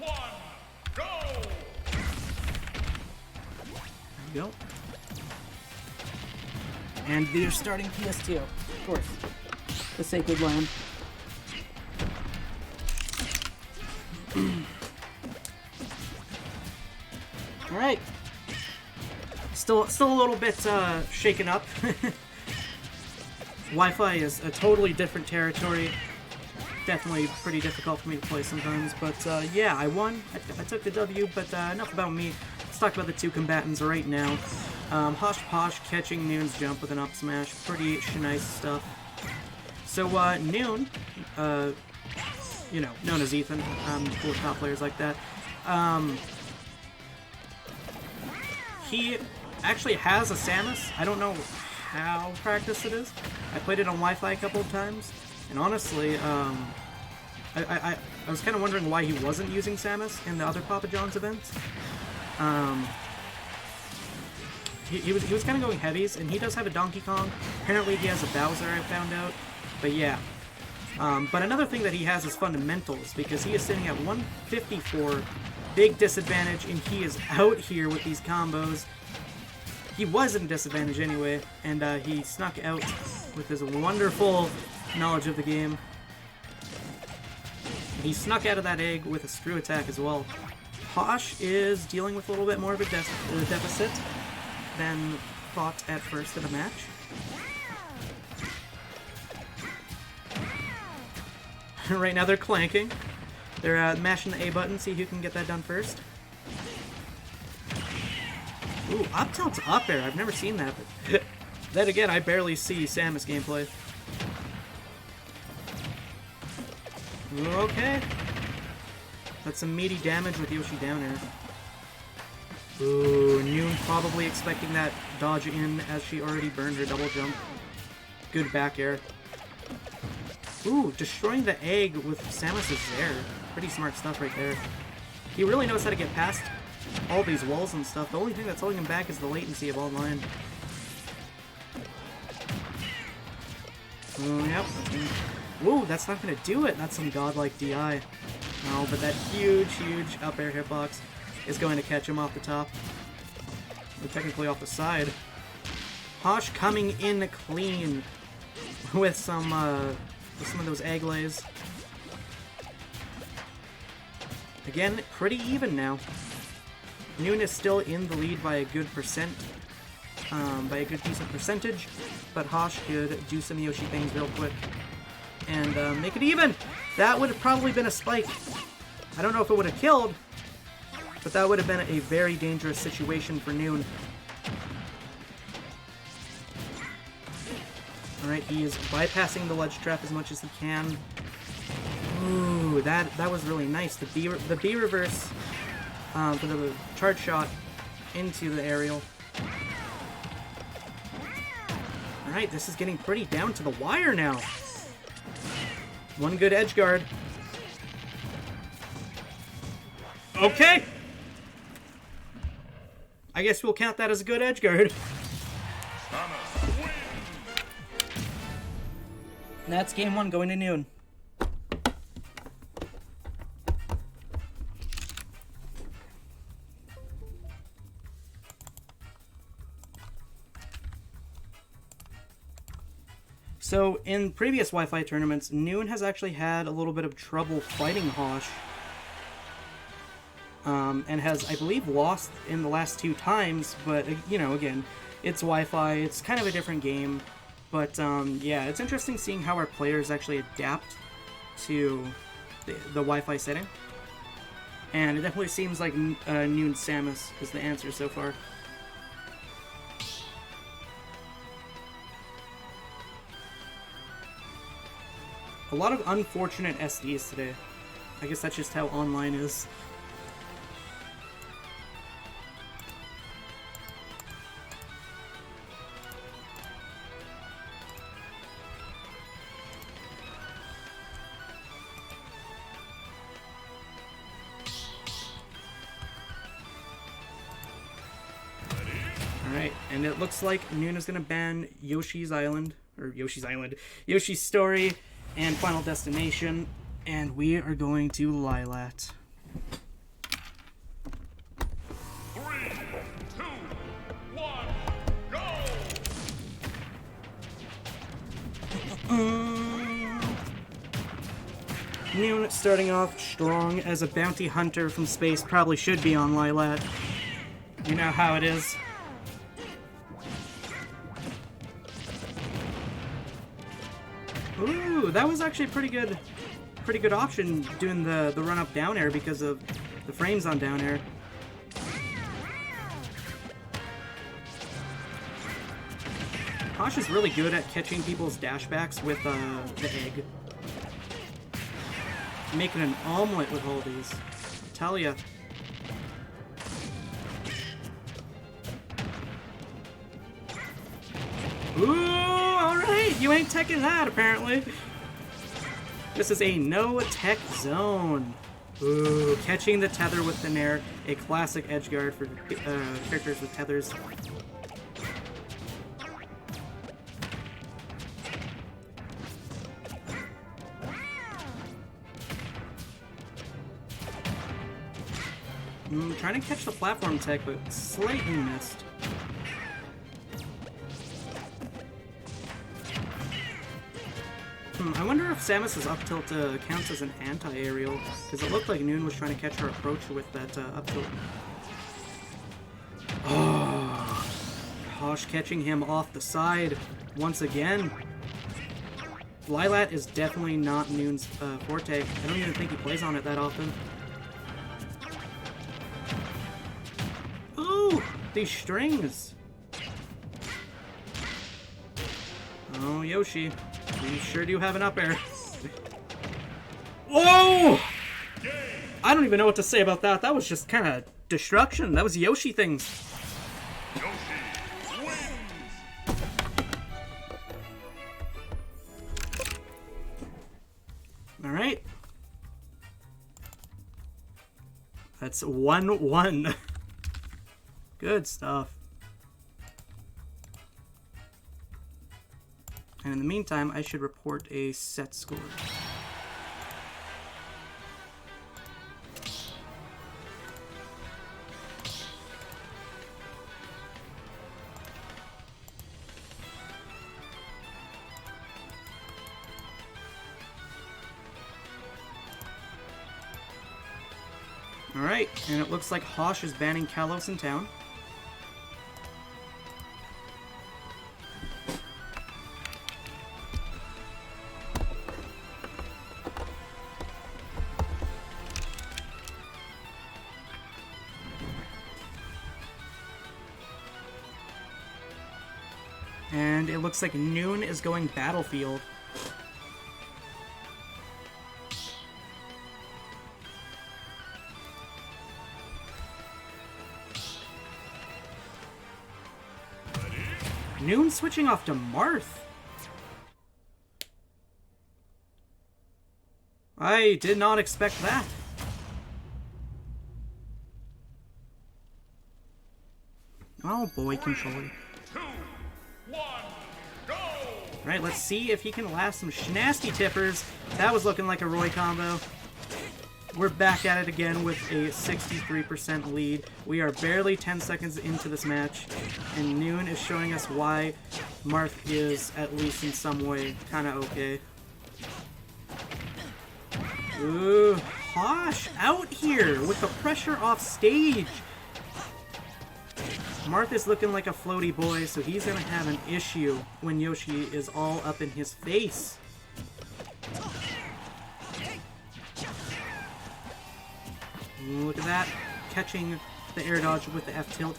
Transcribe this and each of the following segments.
one, go! There you go. And they're starting PS2, of course. The Sacred Land. All right. Still a little bit shaken up. Wi-Fi is a totally different territory. Definitely pretty difficult for me to play sometimes, but yeah, I won. I took the W, but enough about me. Let's talk about the two combatants right now. HoshPosh catching Pneun's jump with an up smash. Pretty nice stuff. So, Pneun, you know, known as Ethan, cool top players like that, he actually has a Samus. I don't know how practiced it is. I played it on Wi-Fi a couple of times, and honestly, I was kind of wondering why he wasn't using Samus in the other Papa John's events. He was kind of going heavies, and he does have a Donkey Kong. Apparently he has a Bowser, I found out. But yeah. But another thing that he has is fundamentals, because he is sitting at 154, big disadvantage, and he is out here with these combos. He was in a disadvantage anyway, and he snuck out with his wonderful knowledge of the game. He snuck out of that egg with a screw attack as well. Hosh is dealing with a little bit more of a deficit than thought at first in the match. Right now they're clanking. They're mashing the A button, see who can get that done first. Ooh, up tilt's up air. I've never seen that, but then again, I barely see Samus gameplay. Okay. That's some meaty damage with Yoshi down air. Ooh, Pneun probably expecting that dodge in as she already burned her double jump. Good back air. Ooh, destroying the egg with Samus's air. Pretty smart stuff right there. He really knows how to get past all these walls and stuff. The only thing that's holding him back is the latency of online. Oh, yep. Whoa, that's not going to do it. That's some godlike DI. No, but that huge up air hitbox is going to catch him off the top. Or technically off the side. Hosh coming in clean with some of those egg lays. Again, pretty even now. Pneun is still in the lead by a good percent, by a good decent percentage, but Hosh could do some Yoshi things real quick and make it even. That would have probably been a spike. I don't know if it would have killed, but that would have been a very dangerous situation for Pneun. Alright, he is bypassing the ledge trap as much as he can. Ooh, that was really nice. The B reverse for the charge shot into the aerial. Alright, this is getting pretty down to the wire now. One good edge guard. Okay! I guess we'll count that as a good edge guard. That's game one going to Pneun. So, in previous Wi-Fi tournaments, Pneun has actually had a little bit of trouble fighting Hosh. And has, I believe, lost in the last 2 times, but, you know, again, it's Wi-Fi, it's kind of a different game. But, yeah, it's interesting seeing how our players actually adapt to the Wi-Fi setting. And it definitely seems like Pneun Samus is the answer so far. A lot of unfortunate SDs today. I guess that's just how online is. Alright, and it looks like Pneun is going to ban Yoshi's Island, or Yoshi's Story, and Final Destination, and we are going to Lilat. Pneun starting off strong as a bounty hunter from space probably should be on Lilat. You know how it is. Ooh, that was actually pretty good option doing the run up down air because of the frames on down air. Hosh is really good at catching people's dashbacks with the egg. Making an omelet with all these. Tell ya. Ooh, alright! You ain't teching that, apparently. This is a no-tech zone. Ooh, catching the tether with the nair. A classic edge guard for characters with tethers. Trying to catch the platform tech, but slightly missed. I wonder if Samus' up tilt counts as an anti-aerial, because it looked like Pneun was trying to catch her approach with that up tilt. Oh, Hosh catching him off the side once again. Lilat is definitely not Pneun's forte. I don't even think he plays on it that often. Ooh, these strings. Oh, Yoshi. You sure do have an up air. Whoa! I don't even know what to say about that. That was just kind of destruction. That was Yoshi things. Yoshi wins. Alright. That's 1-1. Good stuff. And in the meantime, I should report a set score. Alright, and it looks like Hosh is banning Kalos in town. And it looks like Pneun is going Battlefield. Pneun switching off to Marth. I did not expect that. Oh boy, controller. Right, let's see if he can last some nasty tippers. That was looking like a Roy combo. We're back at it again with a 63% lead. We are barely 10 seconds into this match, and Pneun is showing us why Marth is, at least in some way, kind of okay. Ooh, Hosh out here with the pressure off stage. Marth is looking like a floaty boy, so he's going to have an issue when Yoshi is all up in his face. Look at that. Catching the air dodge with the F tilt.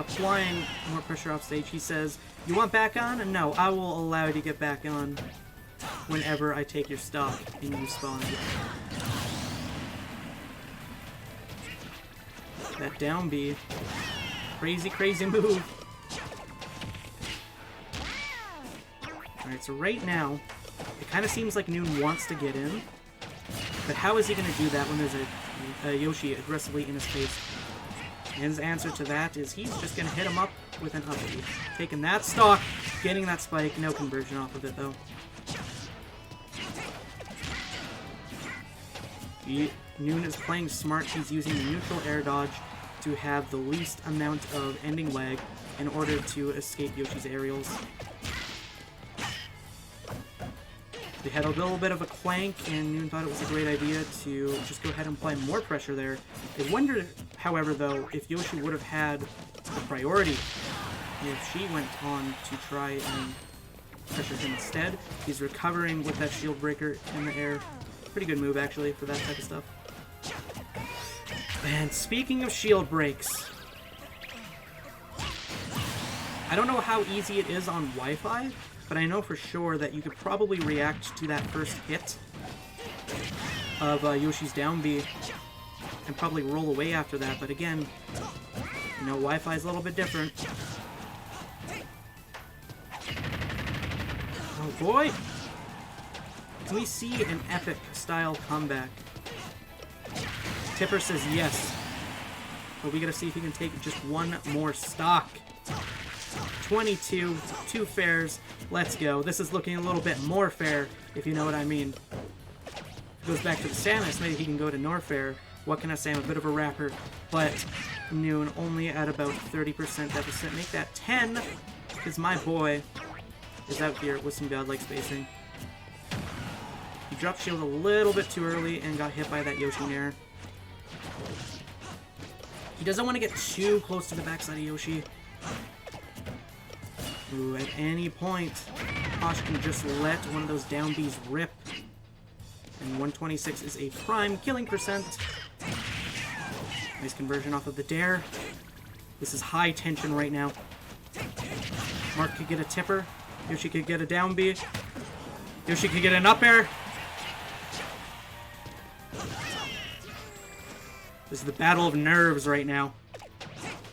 Applying more pressure off stage. He says, "You want back on?" No, I will allow you to get back on whenever I take your stock and you spawn again. That down B. Crazy, crazy move. Alright, so right now, it kind of seems like Pneun wants to get in. But how is he going to do that when there's a Yoshi aggressively in his face? And his answer to that is he's just going to hit him up with an up B. Taking that stock, getting that spike, no conversion off of it though. Pneun is playing smart. He's using the neutral air dodge to have the least amount of ending lag in order to escape Yoshi's aerials. We had a little bit of a clank, and Pneun thought it was a great idea to just go ahead and apply more pressure there. I wondered, however, though, if Yoshi would have had the priority if she went on to try and pressure him instead. He's recovering with that shield breaker in the air. Pretty good move, actually, for that type of stuff. And speaking of shield breaks, I don't know how easy it is on Wi-Fi, but I know for sure that you could probably react to that first hit of Yoshi's down B and probably roll away after that. But again, you know, Wi-Fi is a little bit different. Oh boy! Can we see an epic style comeback? Tipper says yes. But we gotta see if he can take just one more stock. 22, 2 fairs. Let's go. This is looking a little bit more fair, if you know what I mean. If it goes back to the Samus, maybe he can go to Norfair. What can I say? I'm a bit of a rapper. But Pneun only at about 30% deficit. Make that 10, because my boy is out here with some godlike spacing. He dropped shield a little bit too early and got hit by that Yoshi Nair. He doesn't want to get too close to the backside of Yoshi. Ooh, at any point, Hosh can just let one of those down Bs rip. And 126 is a prime killing percent. Nice conversion off of the dare. This is high tension right now. Marth could get a tipper. Yoshi could get a down B. Yoshi could get an up air. This is the battle of nerves right now.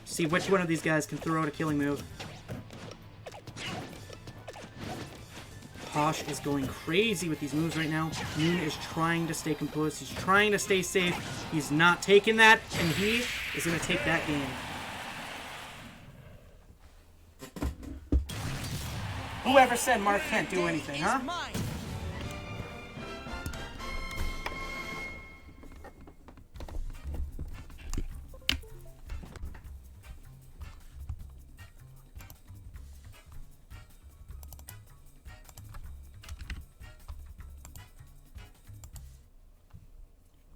See which one of these guys can throw out a killing move. Hosh is going crazy with these moves right now. Pneun is trying to stay composed. He's trying to stay safe. He's not taking that, and he is going to take that game. Whoever said Marth can't do anything, huh?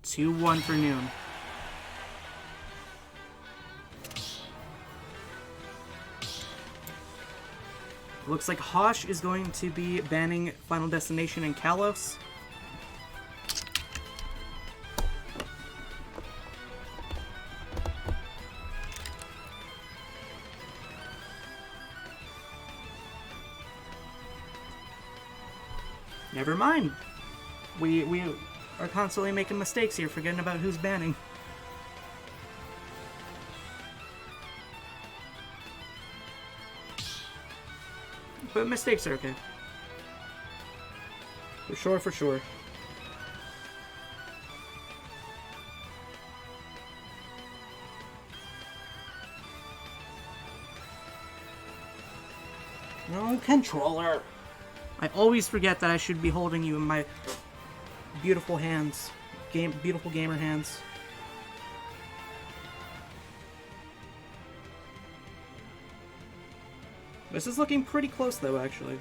2-1 for Pneun. Looks like Hosh is going to be banning Final Destination and Kalos. Never mind. We are constantly making mistakes here, forgetting about who's banning. But mistakes are okay. For sure, for sure. No controller. I always forget that I should be holding you in my beautiful hands. Beautiful gamer hands. This is looking pretty close, though, actually.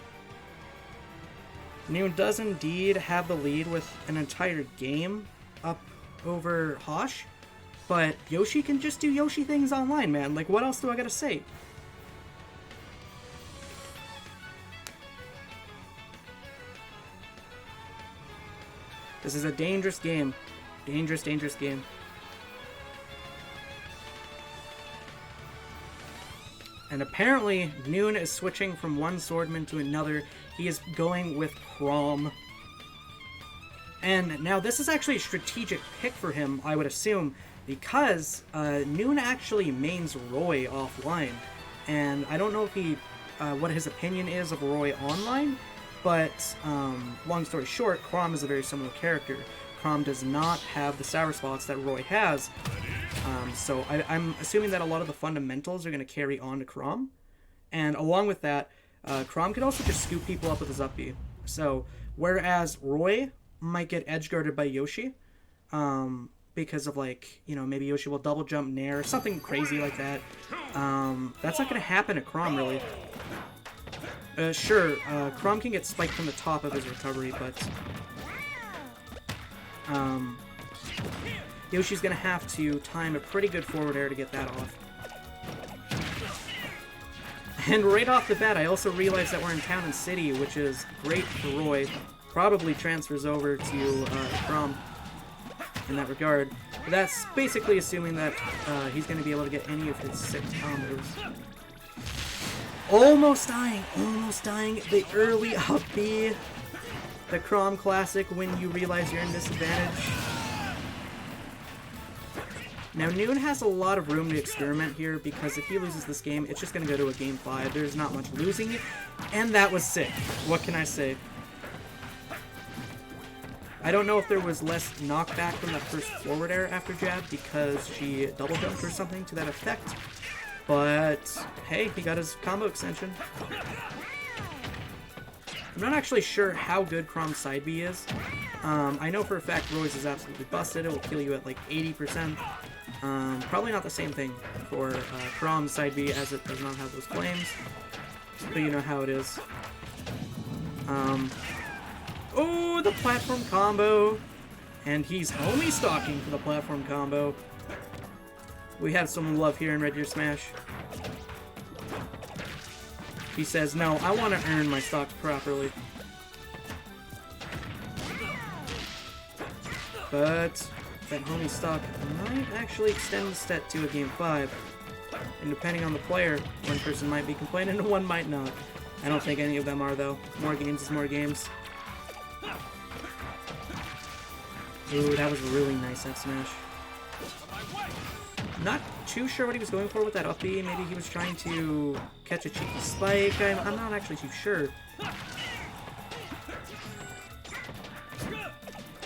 Pneun does indeed have the lead with an entire game up over Hosh, but Yoshi can just do Yoshi things online, man. Like, what else do I gotta say? This is a dangerous game. Dangerous, dangerous game. And apparently, Pneun is switching from one swordman to another. He is going with Chrom. And now this is actually a strategic pick for him, I would assume, because Pneun actually mains Roy offline. And I don't know if he, what his opinion is of Roy online, but long story short, Chrom is a very similar character. Chrom does not have the sour spots that Roy has. So I'm assuming that a lot of the fundamentals are going to carry on to Chrom. And along with that, Chrom could also just scoop people up with his up B. So whereas Roy might get edge guarded by Yoshi, because of, like, you know, maybe Yoshi will double jump Nair, something crazy like that. That's not going to happen to Chrom, really. Sure, Chrom can get spiked from the top of his recovery, but... Yoshi's gonna have to time a pretty good forward air to get that off. And right off the bat, I also realized that we're in Town and City, which is great for Roy. Probably transfers over to Chrom in that regard. But that's basically assuming that he's going to be able to get any of his 6 combos. Almost dying. The early up B. The Chrom classic when you realize you're in disadvantage. Now, Pneun has a lot of room to experiment here, because if he loses this game, it's just going to go to a game 5. There's not much losing, and that was sick. What can I say? I don't know if there was less knockback from that first forward air after jab, because she double jumped or something to that effect, but hey, he got his combo extension. I'm not actually sure how good Chrom's side B is. I know for a fact Roy's is absolutely busted. It will kill you at like 80%. Probably not the same thing for Chrom's side B, as it does not have those flames. But you know how it is. Oh, the platform combo! And he's homie stalking for the platform combo. We have some love here in Red Gear Smash. He says, no, I want to earn my stocks properly. But that homie stock might actually extend the set to a game 5. And depending on the player, one person might be complaining and one might not. I don't think any of them are, though. More games is more games. Ooh, that was a really nice F smash. Not too sure what he was going for with that up B. Maybe he was trying to catch a cheeky spike. I'm not actually too sure.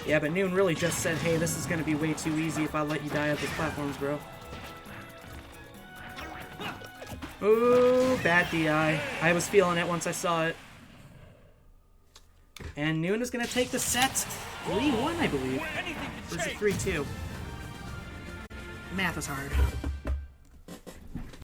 Yeah, but Pneun really just said, hey, this is going to be way too easy if I let you die at those platforms, bro. Ooh, bad DI. I was feeling it once I saw it. And Pneun is going to take the set 3-1, I believe. Or is it 3-2? Math is hard.